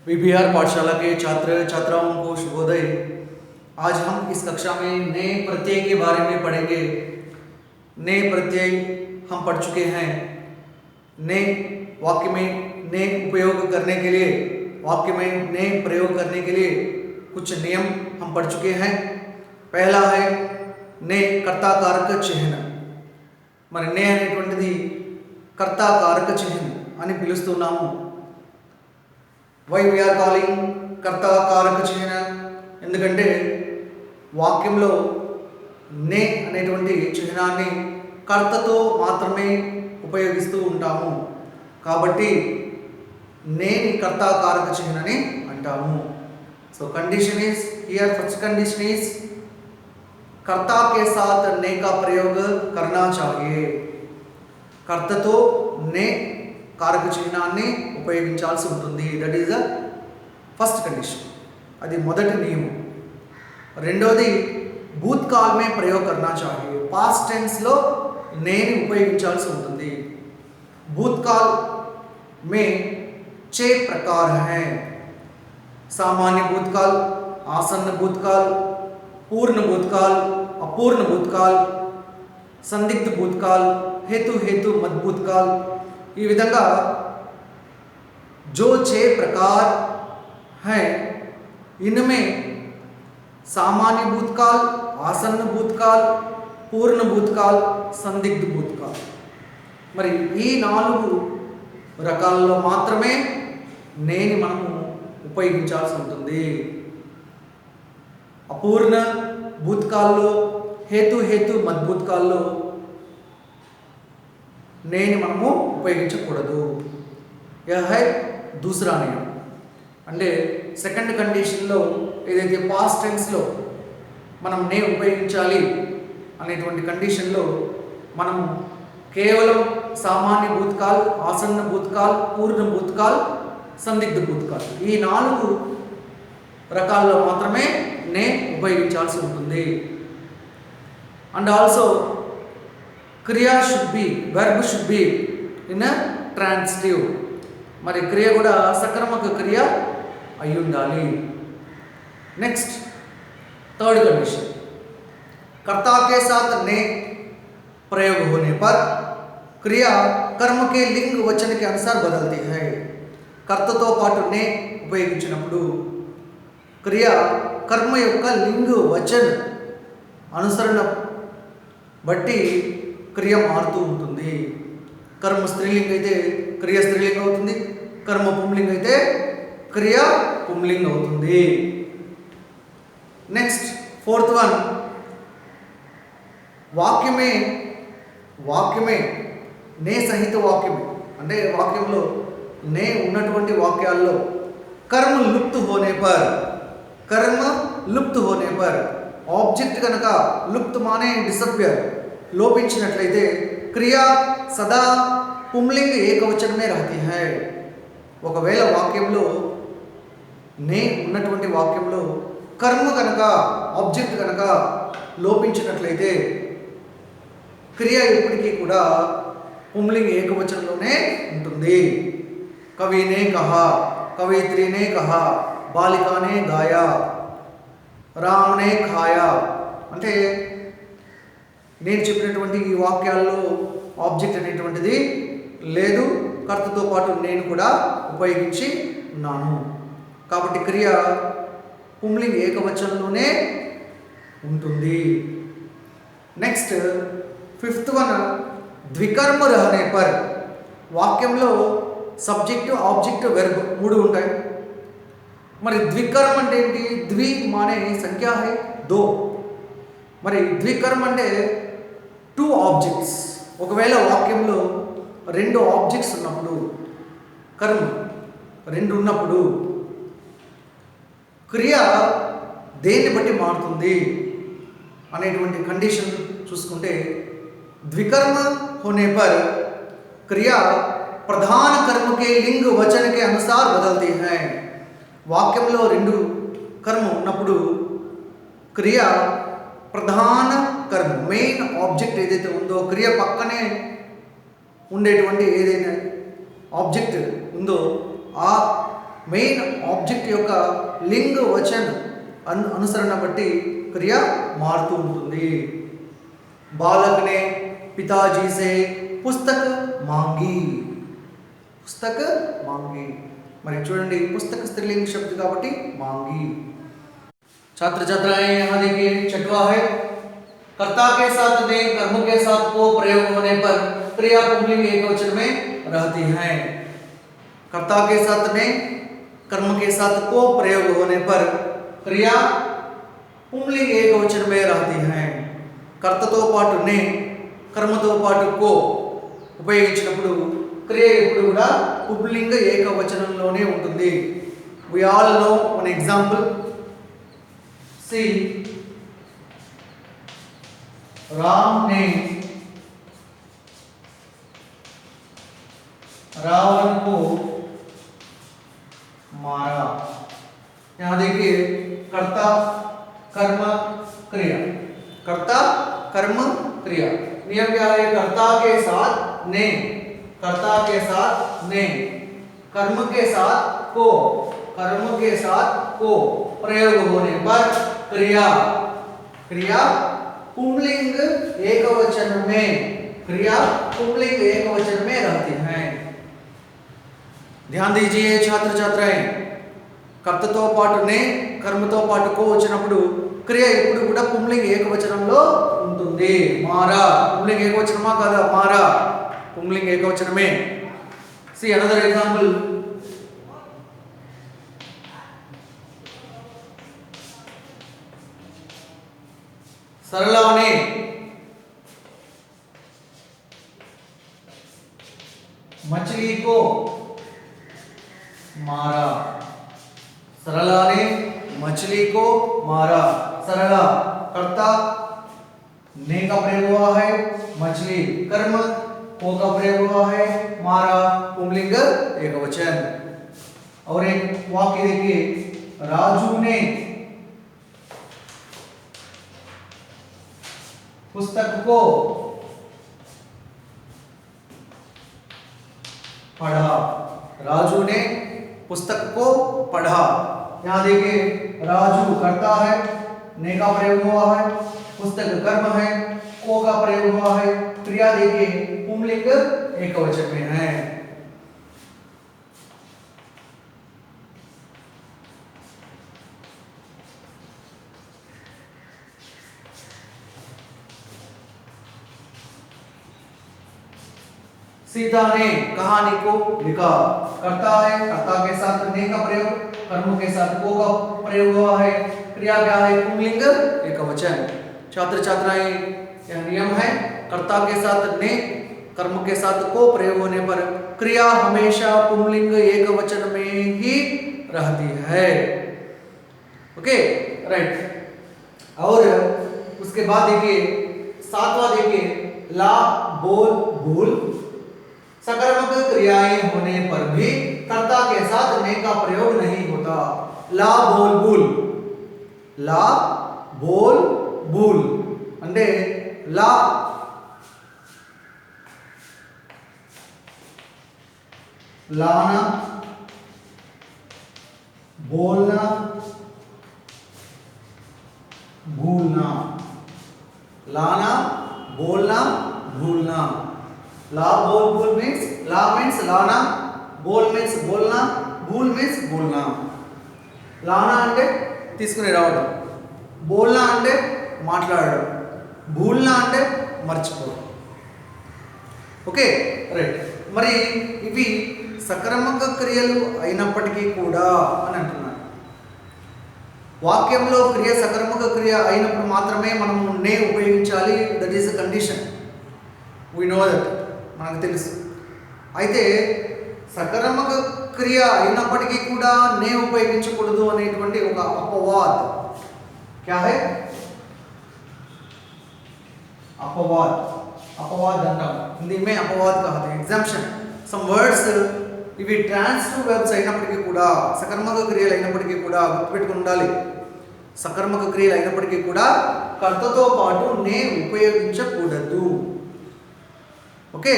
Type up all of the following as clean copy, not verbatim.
VPR पाठशाला के छात्र छात्राओं को शुभोदय। आज हम इस कक्षा में नए प्रत्यय के बारे में पढ़ेंगे। नए प्रत्यय हम पढ़ चुके हैं। नए वाक्य में नए उपयोग करने के लिए, वाक्य में नए प्रयोग करने के लिए कुछ नियम हम पढ़ चुके हैं। पहला है ने कर्ताकारक चिह्न। మరి నే అనేటువంటిది కర్తాకారక చిహ్నం అని పిలుస్తున్నాము. వై వి ఆర్ కాలింగ్ కర్తాకారక చిహ్నం? ఎందుకంటే వాక్యంలో నే అనేటువంటి చిహ్నాన్ని కర్తతో మాత్రమే ఉపయోగిస్తూ ఉంటాము. కాబట్టి నేని కర్తాకారక చిహ్నని అంటాము. So condition is here, first condition is कर्ता के साथ ने का प्रयोग करना चाहिए. कर्ततो ने कारक चिह्नाన్ని ఉపయోగించాల్సి ఉంటుంది. That is the first condition. అది మొదటి నియమం. రెండోది భూతకాల్ में प्रयोग करना चाहिए. पास्ट टेंस లో నేని ఉపయోగించాల్సి ఉంటుంది. भूतकाल में 6 प्रकार हैं. सामान्य भूतकाल, आसन्न भूतकाल, पूर्ण भूतकाल, अपूर्ण भूतकाल, संदिग्ध भूतकाल, हेतु मद भूतकाल. ఈ విధంగా जो 6 प्रकार हैं इनमें सामान्य भूतकाल, आसन्न भूतकाल, पूर्ण भूतकाल, संदिग्ध भूतकाल. మరి ఈ 4 రకాలలో మాత్రమే నేని మనము ఉపయోగించాల్సి ఉంటుంది. अपूर्ण భూతకాల్లో, हेतु मद భూతకాల్లో నేని మనము ఉపయోగించకూడదు. यह है दूसरा नियम. అంటే సెకండ్ కండిషన్లో ఏదైతే పాస్ట్ టెన్స్లో మనం నే ఉపయోగించాలి అనేటువంటి కండిషన్లో మనం కేవలం సామాన్య భూతకాల్, ఆసన్న భూతకాల్, పూర్ణ భూతకాల్, సందిగ్ధ భూతకాల్ ఈ 4 రకాల్లో మాత్రమే నే ఉపయోగించాల్సి ఉంటుంది. అండ్ ఆల్సో క్రియా should be, verb should be in transitive. మరి క్రియ కూడా సక్రమక క్రియ అయి ఉండాలి. నెక్స్ట్ थर्ड कंडीशन, कर्ता के साथ ने प्रयोग होने पर क्रिया कर्म के लिंग वचन के अनुसार बदलती है. कर्तతో పాటు నే ఉపయోగించినప్పుడు క్రియ కర్మ యొక్క లింగ వచన అనుసరణ బట్టి క్రియ మారుతూ ఉంటుంది. కర్మ స్త్రీలింగ అయితే క్రియ స్త్రీలింగ అవుతుంది. కర్మ పుంలింగ అయితే క్రియ పుంలింగ అవుతుంది. నెక్స్ట్ फोर्थ वन, వాక్యమే నే సహిత వాక్యమే అంటే వాక్యంలో నే ఉన్నటువంటి వాక్యాల్లో कर्म लुप्त होने पर ऑब्जेक्ट कనుక लुप्त माने डिसअपियर లోపించినట్లయితే క్రియా సదా పుంలింగ ఏకవచనం में रहती है. ఒకవేళ వాక్యంలో నే ఉన్నటువంటి వాక్యంలో కర్మ కనుక, ఆబ్జెక్ట్ కనుక లోపించినట్లయితే క్రియ ఎప్పటికీ కూడా పుంలింగ ఏకవచనంలోనే ఉంటుంది. కవినే కహా, కవిత్రినే కహా, బాలికానే గాయా, రామ్నే ఖాయా. అంటే నేను చెప్పినటువంటి ఈ వాక్యాల్లో ఆబ్జెక్ట్ అనేటువంటిది లేదు, కర్తతో పాటు నేను కూడా ఉపయోగించి ఉన్నాను. కాబట్టి క్రియ పుంలింగ ఏకవచనంలోనే ఉంటుంది. నెక్స్ట్ ఫిఫ్త్ వన్, ద్వికర్మ रहने पर వాక్యంలో సబ్జెక్ట్, ఆబ్జెక్ట్, వెర్బ్ 3 ఉంటాయి. మరి ద్వికర్మ అంటే ఏంటి? ద్వి మానే సంఖ్య హై 2. మరి ద్వికర్మ అంటే 2 ఆబ్జెక్ట్స్. ఒకవేళ వాక్యంలో 2 ఆబ్జెక్ట్స్ ఉన్నప్పుడు, కర్మ 2 ఉన్నప్పుడు క్రియ దేన్ని బట్టి మారుతుంది అనేటువంటి కండిషన్ చూసుకుంటే ద్వికర్మ होने पर क्रिया प्रधान कर्म के लिंग वचन के अनुसार बदलती है. వాక్యంలో 2 కర్మ ఉన్నప్పుడు క్రియ ప్రధాన కర్మ, మెయిన్ ఆబ్జెక్ట్ ఏదైతే ఉందో, క్రియ పక్కనే ఉండేటువంటి ఏదైనా ఆబ్జెక్ట్ ఉందో ఆ మెయిన్ ఆబ్జెక్ట్ యొక్క లింగ్ వచన్ అనుసరణ బట్టి క్రియ మారుతూ ఉంటుంది. बालक ने पिताजी से पुस्तक मांगी. पुस्तक मांगी. మరి చూడండి पुस्तक स्त्रीलिंग शब्द కాబట్టి मांगी. छात्र छात्राएं यहाँ देखिए छठवा है कर्ता के साथ ने कर्म के साथ को प्रयोग होने पर क्रिया पुंलिंग एकवचन में रहती है. कर्ता के साथ ने कर्म के साथ को प्रयोग होने पर क्रिया पुंलिंग एकवचन में रहती है. కర్తతో పాటు నే కర్మతో పాటు కో ఉపయోగించినప్పుడు క్రియ ఎప్పుడు కూడా పుంలింగ ఏకవచనంలోనే ఉంటుంది. We all know one example. See Ram ने रावण को मारा. यहां देखिए कर्ता कर्म क्रिया. कर्ता कर्म क्रिया. नियम क्या है? कर्ता के साथ ने, कर्ता के साथ ने, कर्म के साथ को, कर्म के साथ को प्रयोग होने पर क्रिया क्रिया पुंलिंग एकवचन में, क्रिया पुंलिंग एकवचन में रहती है. ध्यान दीजिए छात्र छात्राएं, कर्तతో పాటు నే కర్మతో పాటు కో వచ్చినప్పుడు క్రియ ఎప్పుడు కూడా పుంలింగ ఏకవచనంలో ఉంటుంది. మారా పుంలింగ ఏకవచనమా కాదా? మారా పుంలింగ ఏకవచనమే. See another example. सरला ने मछली को मारा. सरला ने मछली को मारा. सरला कर्ता ने का प्रयोग हुआ है, मछली कर्म को का प्रयोग हुआ है, मारा पुंलिंग एकवचन. और एक वाक्य देखिए राजू ने पुस्तक को पढ़ा. राजू ने पुस्तक को पढ़ा. यहां देखिए राजू कर्ता है, ने का प्रयोग हुआ है, पुस्तक कर्म है, को का प्रयोग हुआ है, क्रिया देखिए पुंलिंग एकवचन में है. सीता ने कहानी को लिखा. कर्ता है, कर्ता के साथ ने का प्रयोग, कर्म के साथ को का प्रयोग हुआ है, क्रिया क्या है? पुंलिंग एकवचन. छात्र छात्राएं यह नियम है, कर्ता के साथ ने कर्म के साथ को प्रयोग होने पर क्रिया हमेशा पुंलिंग एकवचन में ही रहती है. Okay right. और उसके बाद देखिए सातवां देखिए ला बोल भूल. सकर्मक क्रियाएं होने पर भी कर्ता के साथ ने का प्रयोग नहीं होता. ला बोल बूल, ला बोल बूल అంటే లా लाना, बोलना, भूलना. लाना बोलना भूलना. ला बोल भूल मीन्स ला मीन्स लाना, बोल मीन्स बोलना, भूल मीन्स भूलना. लाना అంటే తీసుకుని రావడం, బోల్నా అంటే మాట్లాడడం, భూల్నా అంటే మర్చిపోవడం. Okay right. మరి ఇవి సకర్మక క్రియలు అయినప్పటికీ కూడా అని అంటున్నారు. వాక్యంలో క్రియ సకర్మక క్రియ అయినప్పుడు మాత్రమే మనం నే ఉపయోగించాలి. That is a condition. We know that, మనకు తెలుసు. అయితే సకర్మక క్రియ అయినప్పటికీ కూడా నే ఉపయోగించకూడదు అనేటువంటి ఒక అపవాద్. क्या है? अपवाद. अपवाद అంటాం. हिंदी में अपवाद कहते हैं. एग्जाम्पशन. सम वर्ड्स ఇవి ట్రాన్సిటివ్ వెర్బ్స్ అయినప్పటికీ కూడా, సకర్మక క్రియలు అయినప్పటికీ కూడా గుర్తుపెట్టుకుని ఉండాలి. సకర్మక క్రియలు అయినప్పటికీ కూడా కర్తతో పాటు నే ఉపయోగించకూడదు. Okay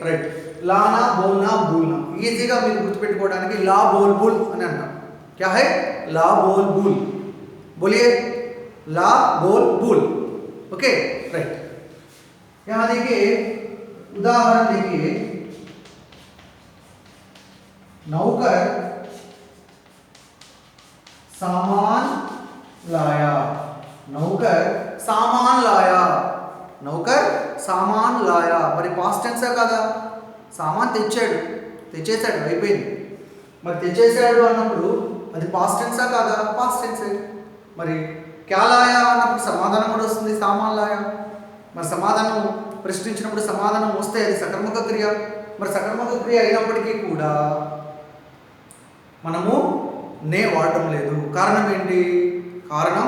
right. లానా బోల్నా బూల్నా ఈజీగా మీరు గుర్తుపెట్టుకోవడానికి లా బోల్ బుల్ అని అంటాం. क्या है? ला बोल बुल. बोलिए ला बोल बुल. Okay right. यहाँ देखिए उदाहरण देखिए, नौकर सामान लाया. नौकर सामान लाया. నౌకర్ సామాన్ లాయా. మరి పాస్ట్ టెన్సా కదా? సామాన్ తెచ్చాడు, తెచ్చేసాడు, అయిపోయింది. మరి తెచ్చేసాడు అన్నప్పుడు అది పాస్ట్ టెన్సా కాదా? పాస్ట్ టెన్సే. మరి క్యా లాయా అన్నప్పుడు సమాధానం కూడా వస్తుంది, సామాన్ లాయా. మరి సమాధానం ప్రశ్నించినప్పుడు సమాధానం వస్తే అది సకర్మక క్రియ. మరి సకర్మక క్రియ అయినప్పటికీ కూడా మనము నే వాడటం లేదు. కారణం ఏంటి? కారణం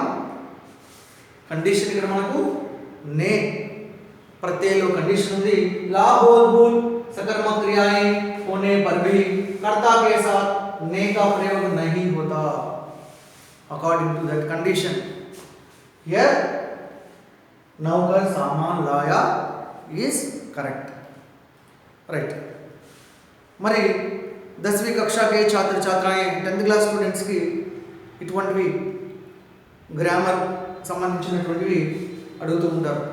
కండిషన్ ఇక్కడ మనకు ने प्रत्यय लो कंडीशन ఉంది. ला बोल बुल सकर्मक क्रियाएं होने पर भी कर्ता के साथ ने का प्रयोग नहीं होता according to that condition. Here नौकर सामान लाया इज करेक्ट राइट. మరి 10वीं कक्षा के छात्र छात्राएं 10th क्लास स्टूडेंट्स की ఇటువంటివి గ్రామర్ సంబంధించినటువంటివి అడుగుతూ ఉంటారు.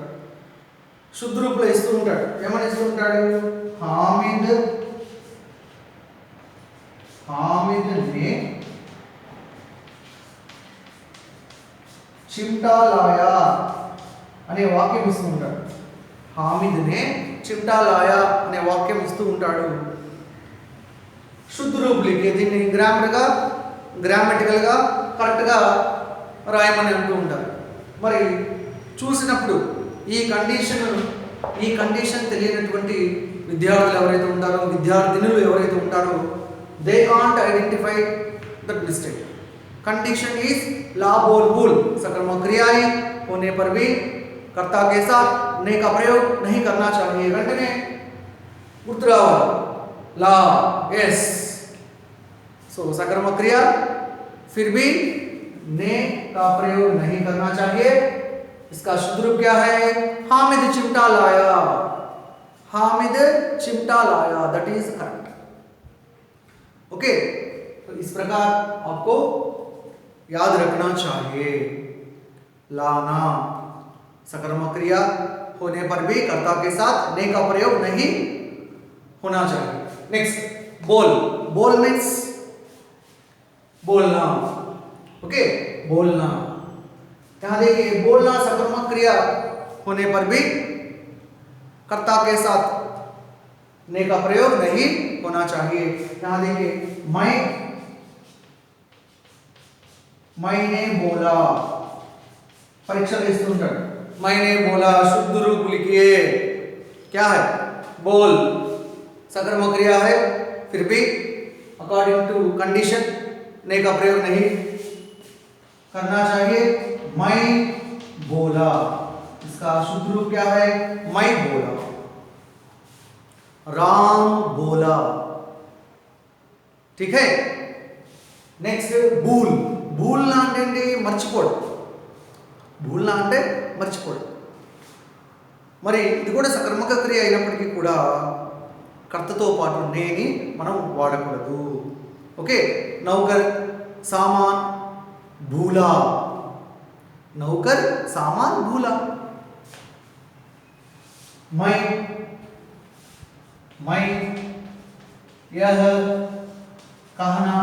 శుద్ధ రూపంలో ఇస్తూ ఉంటాడు. ఏమని ఇస్తూ ఉంటాడు? హామిద్ నే చిమ్టా లాయా అనే వాక్యం ఇస్తూ ఉంటాడు. హామిద్ నే చిమ్టా లాయా అనే వాక్యం ఇస్తూ ఉంటాడు. శుద్ధ రూపులకి దీన్ని గ్రామటికల్గా కరెక్ట్గా రాయమని అంటూ ఉంటారు. మరి చూసినప్పుడు ఈ కండిషన్ తెలియనటువంటి విద్యార్థులు ఎవరైతే ఉంటారో, విద్యార్థినులు ఎవరైతే ఉంటారో, they can't identify that mistake. Condition is ला बोल बुल सकर्मक क्रियाएं होने पर भी कर्ता के साथ ने का प्रयोग नहीं करना चाहिए. వెంటనే గుర్తు రావాలి లా ఎస్. సో सकर्मक क्रिया फिर भी ने का प्रयोग नहीं करना चाहिए. इसका शुद्ध रूप क्या है? हामिद चिमटा लाया. हामिद चिमटा लाया, दैट इज करेक्ट. ओके, तो इस प्रकार आपको याद रखना चाहिए. लाना सकर्मक क्रिया होने पर भी कर्ता के साथ ने का प्रयोग नहीं होना चाहिए. नेक्स्ट बोल. बोल मीन्स बोलना. ओके, बोलना. यहाँ देखिए बोलना सकर्मक क्रिया होने पर भी कर्ता के साथ ने का प्रयोग नहीं होना चाहिए. यहाँ देखिए मैंने बोला. परीक्षा इస్తుంటాడు. मैंने बोला शुद्ध रूप लिखिए. क्या है? बोल सकर्मक क्रिया है, फिर भी अकॉर्डिंग टू कंडीशन ने का प्रयोग नहीं करना चाहिए. मैं बोला, इसका शुद्ध रूप क्या है? मैं बोला. राम बोला. ठीक है. नेक्स्ट भूल. భూల్నా అంటే ఏంటి? మర్చిపోవడం. భూల్నా అంటే మర్చిపోవడం. మరి ఇది కూడా సకర్మక క్రియ అయినప్పటికీ కూడా కర్తతో పాటు నేని మనం వాడకూడదు. ఓకే, నౌకర్ సామాన్ భూలా. నౌకర్ సామాన్ భూలా. मैं यह कहना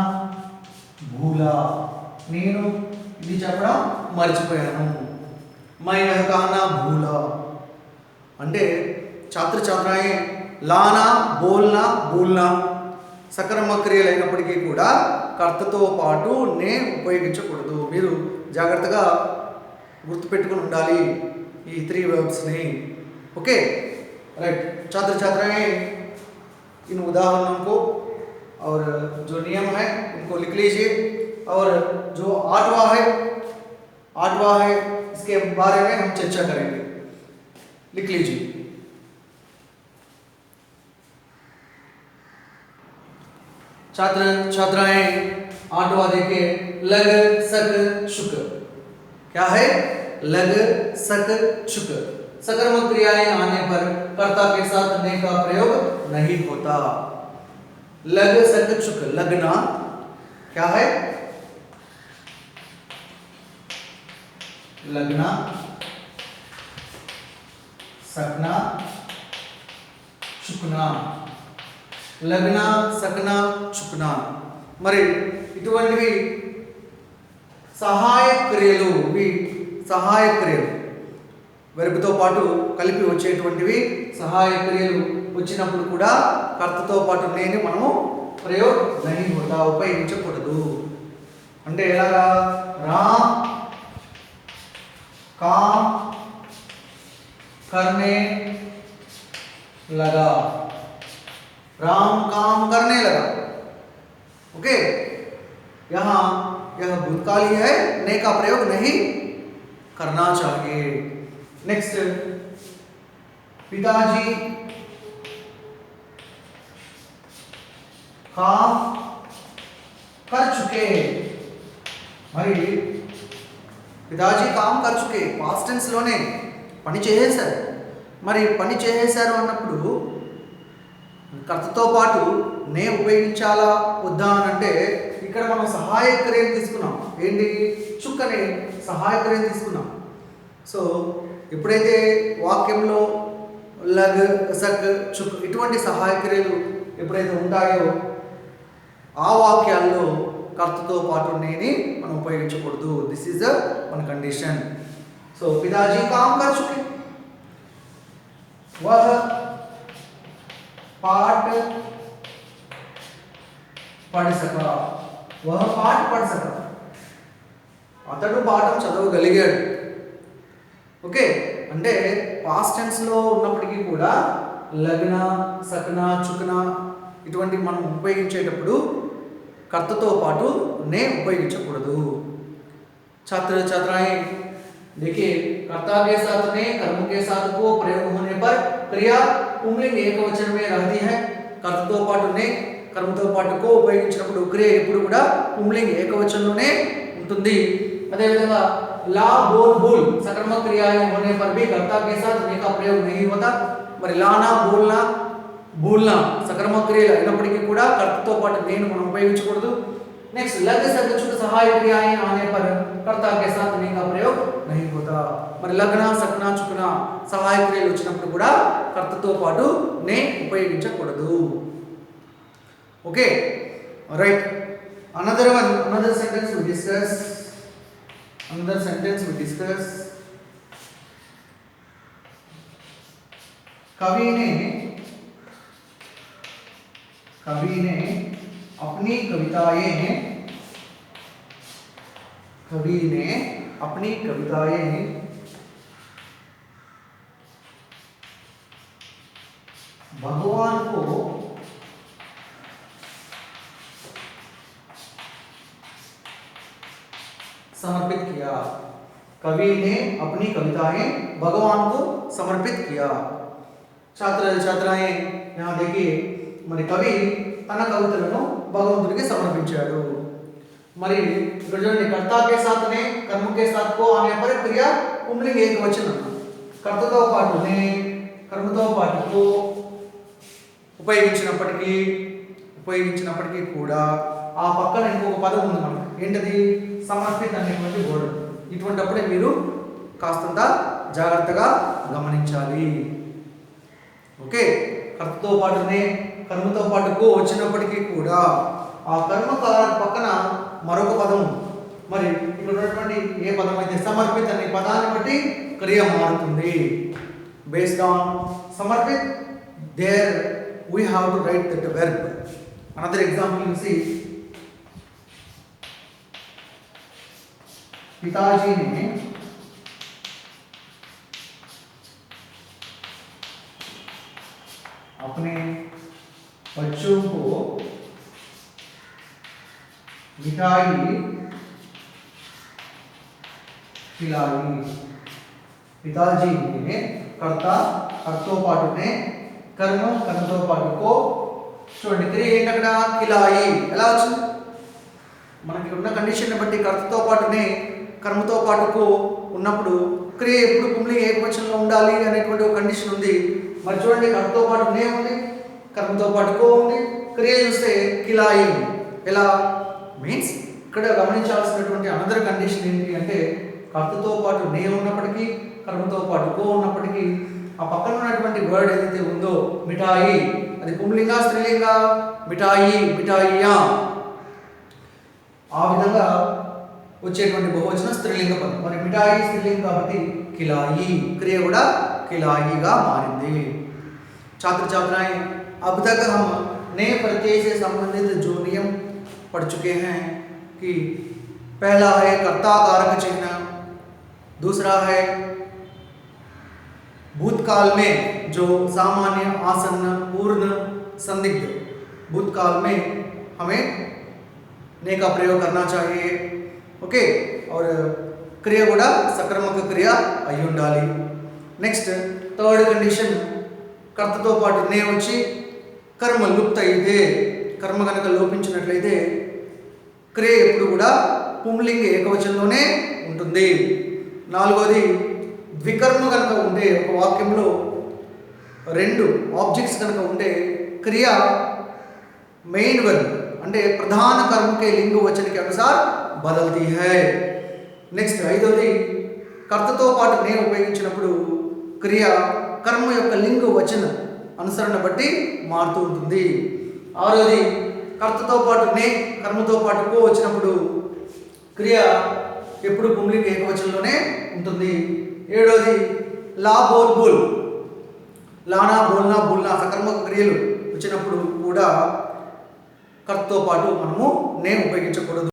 भूला. నేను ఇది చెప్పడం మర్చిపోయాను. मैं यह कहना भूला అంటే ఛాత్ర ఛాత్రాయే లానా బోల్నా బూల్నా సకర్మక క్రియలు అయినప్పటికీ కూడా కర్తతో పాటు నే ఉపయోగించకూడదు. మీరు జాగ్రత్తగా గుర్తుపెట్టుకుని ఉండాలి ఈ 3 verbsని. Okay right. छात्र छात्राएं इन उदाहरणों को और जो नियम है इनको लिख लीजिए. और जो आठवां है इसके बारे में हम चर्चा करेंगे. लिख लीजिए. छात्र छात्राएं आठवां देखिए. लग सक शुक. क्या है? लग सक शुक. सकर्मक क्रियाएं आने पर कर्ता के साथ ने का प्रयोग नहीं होता। लग सक चुक लगना क्या है? लगना, सकना, చుక్నా, లగ్న, సకన, చుక్నా. మరి ఇటువంటివి సహాయక క్రియలు. ఇవి సహాయక క్రియలు, వెర్బ్తో పాటు కలిపి వచ్చేటువంటివి సహాయక క్రియలు. వచ్చినప్పుడు కూడా కర్తతో పాటు నేను మనము ప్రయోగ్ నహీ హోతా, ఉపయోగించకూడదు. అంటే ఎలాగా? రామ్ काम करने लगा, राम काम करने लगा. ओके, यहाँ यह भूतकाली है, ने का प्रयोग नहीं करना चाहिए. नेक्स्ट, पिताजी काम कर चुके. మరి పితాజీ కామ్ కర్ చుకే, పాస్ట్ టెన్స్లోనే పని చేసేశారు. మరి పని చేసేశారు అన్నప్పుడు కర్తతో పాటు నే ఉపయోగించాలా వద్దా అని అంటే ఇక్కడ మనం సహాయక క్రియను తీసుకున్నాం. ఏంటి? చుక్ అనే సహాయక క్రియను తీసుకున్నాం. సో ఎప్పుడైతే వాక్యంలో లగ్, సక్, చుక్ ఇటువంటి సహాయక క్రియలు ఎప్పుడైతే ఉంటాయో ఆ వాక్యాల్లో కర్తతో పాటు నేని మనం ఉపయోగించకూడదు. This is the one condition. So పితాజీ కామ్ కర్ చుకే, వహ పాఠ పढ़ सका, वह पाठ पढ़ सका, అతడు పాఠం చదవగలిగాడు. ఓకే, అంటే పాస్ట్ టెన్స్లో ఉన్నప్పటికీ కూడా లగ్న, సకన, చుక్న ఇటువంటి మనం ఉపయోగించేటప్పుడు कर्तతో పాటు ने उपयोగించకూడదు. छात्र छात्राएं देखिए, कर्ता के साथ ने, कर्म के साथ को प्रयोग होने पर क्रिया पुंलिंग ఏకవచనం में रहती है. कर्तతో పాటు ने, कर्मతో పాటు को ఉపయోగించినప్పుడు క్రియ ఎప్పుడు కూడా పుంలింగ్ ఏకవచనంలోనే ఉంటుంది. అదే విధంగా ला बोल भूल सकर्मक क्रियाएं होने पर भी कर्ता के साथ ने का प्रयोग नहीं होता. మరి లానా, బోల్నా, భూల్నా సకర్మక క్రియలు అయినప్పటికీ కూడా కర్తతో పాటు నేను మనం ఉపయోగించకూడదు. నెక్స్ట్, లగ్ సక్ చుక్ సహాయ క్రియాएं आने पर कर्ता के साथ ने का प्रयोग नहीं होता. మరి లగ్న, సక్న, చుక్న సహాయ క్రియలు వచ్చినప్పుడు కూడా కర్తతో పాటు నే ఉపయోగించకూడదు. Okay, right. another sentence we discuss. कवि ने अपनी कविताएं भगवान को समर्पित किया. कवि ने अपनी कविताएं भगवान को समर्पित किया. छात्र छात्राएं यहाँ देखिए, మరి కవి తన కవితలను భగవంతుడికి సమర్పించాడు. మరి ఇక్కడ చూడండి, కర్తాకే సాత్నే, కర్మకే సాత్కో అనే పర క్రియ పుంలింగ్ ఏకవచనం. కర్తతో పాటు నే, కర్మతో పాటు కో ఉపయోగించినప్పటికీ కూడా ఆ పక్కన ఇంకొక పదం ఉంది మనకు. ఏంటది? సమర్పిత అనేటువంటి వర్డ్. ఇటువంటిప్పుడే మీరు కాస్తంత జాగ్రత్తగా గమనించాలి. ఓకే, కర్తతో పాటునే, కర్మతో పాటుకు వచ్చినప్పటికీ కూడా ఆ కర్మకారక పక్కన మరొక పదం. మరి ఇక్కడ ఉన్నటువంటి ఏ పదం అయితే సమర్పిత అనే పదాన్ని బట్టి క్రియ మారుతుంది. బేస్డ్ ఆన్ సమర్పిత్, there we have to write that verb. Another example you see, पिताजी ने अपने बच्चों को मिठाई खिलाई. पिताजी ने कर्ता, कर्तो पाटु ने, कर्म, कर्मతో పాటుకో. చూడండి, క్రియ ఏంటి అక్కడ? ఖిలాయి. ఎలా వచ్చింది? మనకి ఉన్న కండిషన్ బట్టి కర్తతో పాటునే, కర్మతో పాటుకో ఉన్నప్పుడు క్రియ ఎప్పుడు పుంలింగ ఏకవచనంలో ఉండాలి అనేటువంటి ఒక కండిషన్ ఉంది. మరి చూడండి, కర్మతో పాటు నే ఉంది, కర్మతో పాటు కో ఉంది, క్రియ చూస్తే కిలాయి. ఎలా మీన్స్ ఇక్కడ గమనించాల్సినటువంటి అనదర్ కండిషన్ ఏంటి అంటే, కర్తతో పాటు నే ఉన్నప్పటికీ, కర్మతో పాటు కో ఉన్నప్పటికీ, ఆ పక్కన ఉన్నటువంటి వర్డ్ ఏదైతే ఉందో మిఠాయి, అది పుంలింగ స్త్రీలింగ, మిఠాయి మిఠాయియా, ఆ విధంగా వచ్చేటువంటి బహువచన స్త్రీలింగ పదం. మరి మిఠాయి స్త్రీలింగం కాబట్టి खिलाई, क्रिया गुड़ा खिलाई का मारिंदे। छात्र छात्राएं, अब तक हम नए प्रत्यय से संबंधित जो नियम पढ़ चुके हैं कि पहला है कर्ता कारक चिन्ह, दूसरा है भूतकाल में जो सामान्य आसन्न पूर्ण संदिग्ध, भूतकाल में हमें ने का प्रयोग करना चाहिए। ओके, और क्रिया కూడా సకర్మక క్రియ అయి ఉండాలి। నెక్స్ట్ థర్డ్ కండిషన్, కర్తతో పాటు నే వచ్చి కర్మ లుప్త అయితే, కర్మ కనుక లోపించినట్లయితే క్రియ ఎప్పుడు కూడా పుంలింగ ఏకవచనంలోనే ఉంటుంది। నాలుగోది ద్వికర్మ కనుక ఉంటే, ఒక వాక్యంలో రెండు ఆబ్జెక్ట్స్ కనుక ఉంటే క్రియ మెయిన్ వర్బ్ అంటే ప్రధాన कर्म के लिंग वचन के अनुसार बदलती है। నెక్స్ట్ ఐదవది, కర్తతో పాటు నే ఉపయోగించినప్పుడు క్రియ కర్మ యొక్క లింగ వచన అనుసరణ బట్టి మారుతూ ఉంటుంది। ఆరవది, కర్తతో పాటు నే కర్మతో పాటు కో వచ్చినప్పుడు క్రియ ఎప్పుడు పుంలింగ ఏకవచనంలోనే ఉంటుంది। ఏడవది, లా బోల్ బోల్, లానా బోల్నా బోల్నా సకర్మక క్రియలు వచ్చినప్పుడు కూడా కర్తతో పాటు మనము నే ఉపయోగించకూడదు।